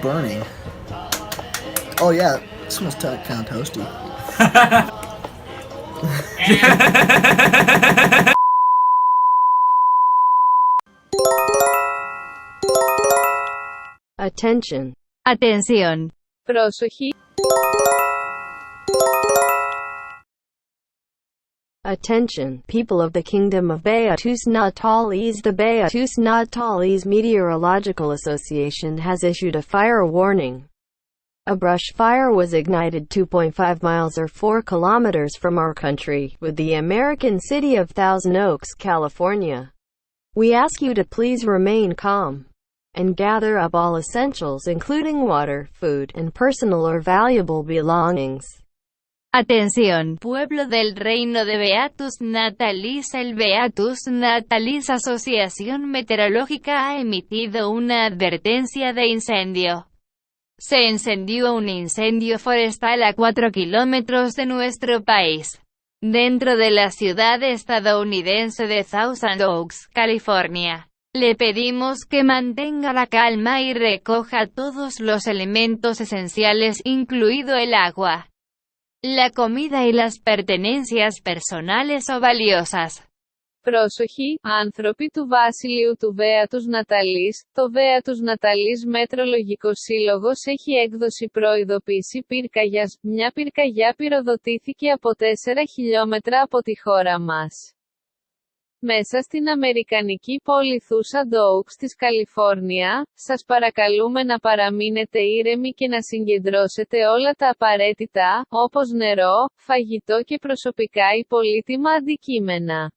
Burning. Oh yeah, it smells kind of toasty. Attention. Atención. Πρόσοχη. Attention, people of the Kingdom of Beatus Natalis. The Beatus Natalis Meteorological Association has issued a fire warning. A brush fire was ignited 2.5 miles or 4 kilometers from our country, with the American city of Thousand Oaks, California. We ask you to please remain calm and gather up all essentials including water, food, and personal or valuable belongings. Atención, pueblo del reino de Beatus Natalis. El Beatus Natalis Asociación Meteorológica ha emitido una advertencia de incendio. Se encendió un incendio forestal a 4 kilómetros de nuestro país, dentro de la ciudad estadounidense de Thousand Oaks, California. Le pedimos que mantenga la calma y recoja todos los elementos esenciales, incluido el agua, la comida y las pertenencias personales o valiosas. Πρόσοχη, άνθρωποι του Βασιλείου του Beatus Natalis. Το Beatus Natalis Μετρολογικό Σύλλογος έχει έκδοση προειδοποίηση πυρκαγιάς. Μια πυρκαγιά πυροδοτήθηκε από 4 χιλιόμετρα από τη χώρα μας, μέσα στην αμερικανική πόλη Thousand Oaks της Καλιφόρνια. Σας παρακαλούμε να παραμείνετε ήρεμοι και να συγκεντρώσετε όλα τα απαραίτητα, όπως νερό, φαγητό και προσωπικά ή πολύτιμα αντικείμενα.